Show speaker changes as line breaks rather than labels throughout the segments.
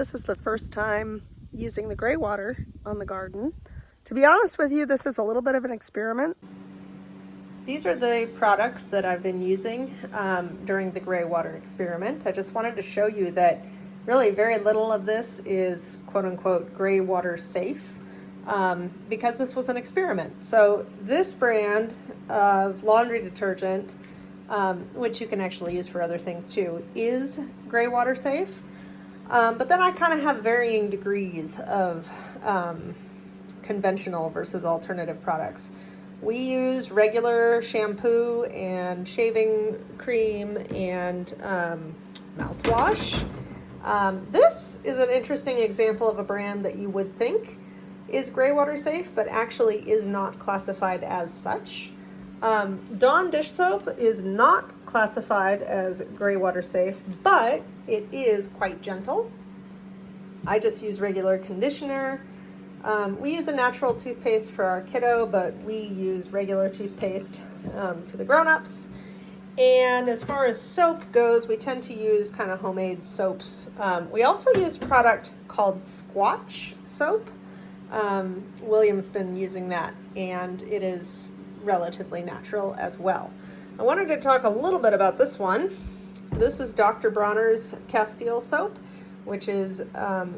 This is the first time using the gray water on the garden. To be honest with you, this is a little bit of an experiment. These are the products that I've been using during the gray water experiment. I just wanted to show you that really very little of this is quote-unquote gray water safe because this was an experiment. So this brand of laundry detergent, which you can actually use for other things too, is gray water safe. But then I kind of have varying degrees of conventional versus alternative products. We use regular shampoo and shaving cream and mouthwash. This is an interesting example of a brand that you would think is gray water safe, but actually is not classified as such. Dawn dish soap is not classified as gray water safe, but it is quite gentle. I just use regular conditioner. We use a natural toothpaste for our kiddo, but we use regular toothpaste for the grown-ups. And as far as soap goes, we tend to use kind of homemade soaps. We also use a product called Squatch soap. William's been using that, and it is relatively natural as well. I wanted to talk a little bit about this one. This is Dr. Bronner's Castile soap, which is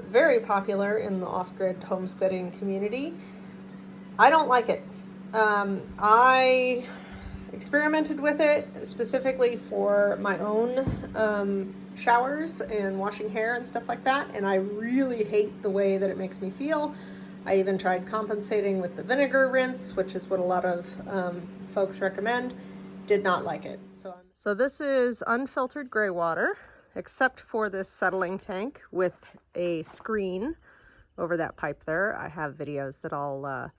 very popular in the off-grid homesteading community. I don't like it. I experimented with it specifically for my own showers and washing hair and stuff like that, and I really hate the way that it makes me feel. I even tried compensating with the vinegar rinse, which is what a lot of folks recommend. Did not like it. So this is unfiltered gray water, except for this settling tank with a screen over that pipe there. I have videos that I'll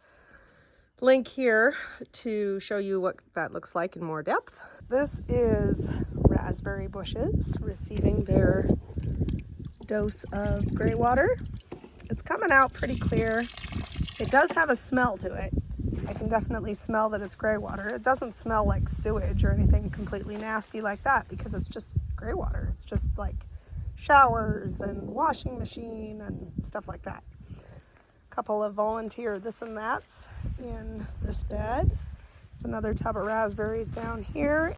link here to show you what that looks like in more depth. This is raspberry bushes receiving their dose of gray water. It's coming out pretty clear. It does have a smell to it. I can definitely smell that it's gray water. It doesn't smell like sewage or anything completely nasty like that because it's just gray water. It's just like showers and washing machine and stuff like that. A couple of volunteer this and that's in this bed. There's another tub of raspberries down here.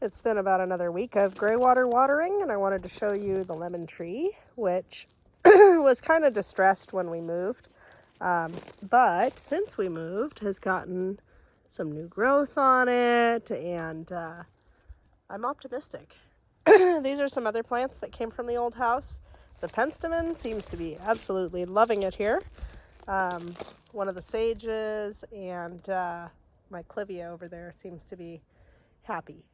It's been about another week of gray water watering, and I wanted to show you the lemon tree, which was kind of distressed when we moved. But since we moved, has gotten some new growth on it, and I'm optimistic. These are some other plants that came from the old house. The penstemon seems to be absolutely loving it here. One of the sages and my clivia over there seems to be happy.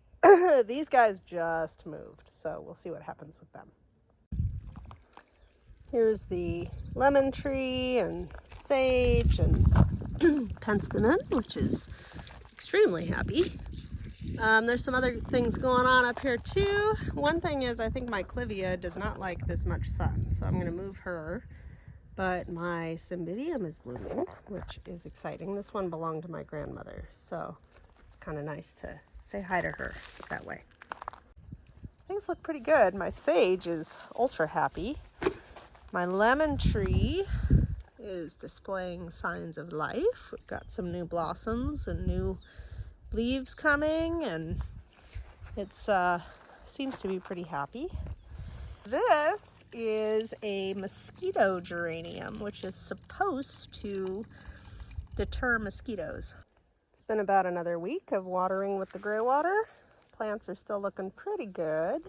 These guys just moved, so we'll see what happens with them. Here's the lemon tree and sage and penstemon, which is extremely happy. There's some other things going on up here too. One thing is I think my clivia does not like this much sun, so I'm going to move her. But my cymbidium is blooming, which is exciting. This one belonged to my grandmother, so it's kind of nice to say hi to her that way. Things look pretty good. My sage is ultra happy. My lemon tree is displaying signs of life. We've got some new blossoms and new leaves coming, and it's seems to be pretty happy. This is a mosquito geranium, which is supposed to deter mosquitoes. It's been about another week of watering with the gray water. Plants are still looking pretty good.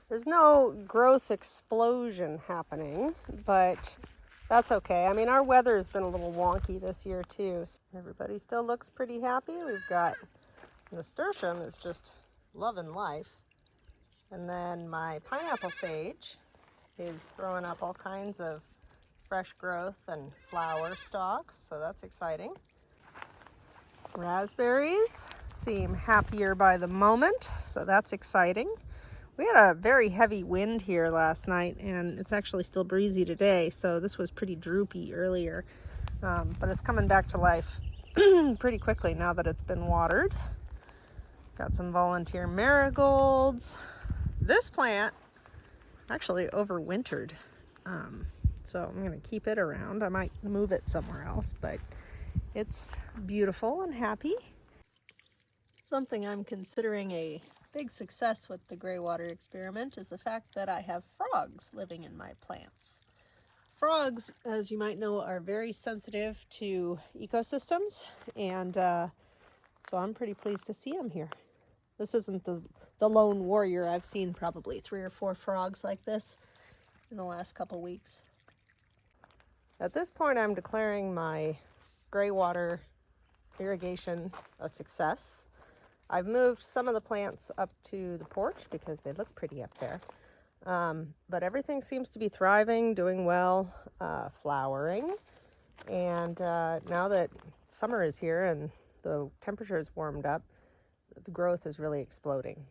There's no growth explosion happening, but that's okay. I mean, our weather has been a little wonky this year too. So everybody still looks pretty happy. We've got nasturtium is just loving life. And then my pineapple sage is throwing up all kinds of fresh growth and flower stalks, so that's exciting. Raspberries seem happier by the moment, so that's exciting. We had a very heavy wind here last night, and it's actually still breezy today, so this was pretty droopy earlier, but it's coming back to life pretty quickly now that it's been watered. Got some volunteer marigolds. This plant actually overwintered. So I'm going to keep it around. I might move it somewhere else, but it's beautiful and happy. Something I'm considering a big success with the Greywater experiment is the fact that I have frogs living in my plants. Frogs, as you might know, are very sensitive to ecosystems, and so I'm pretty pleased to see them here. This isn't the lone warrior. I've seen probably 3 or 4 frogs like this in the last couple weeks. At this point, I'm declaring my Greywater irrigation a success. I've moved some of the plants up to the porch because they look pretty up there. But everything seems to be thriving, doing well, flowering. And now that summer is here and the temperature has warmed up, the growth is really exploding.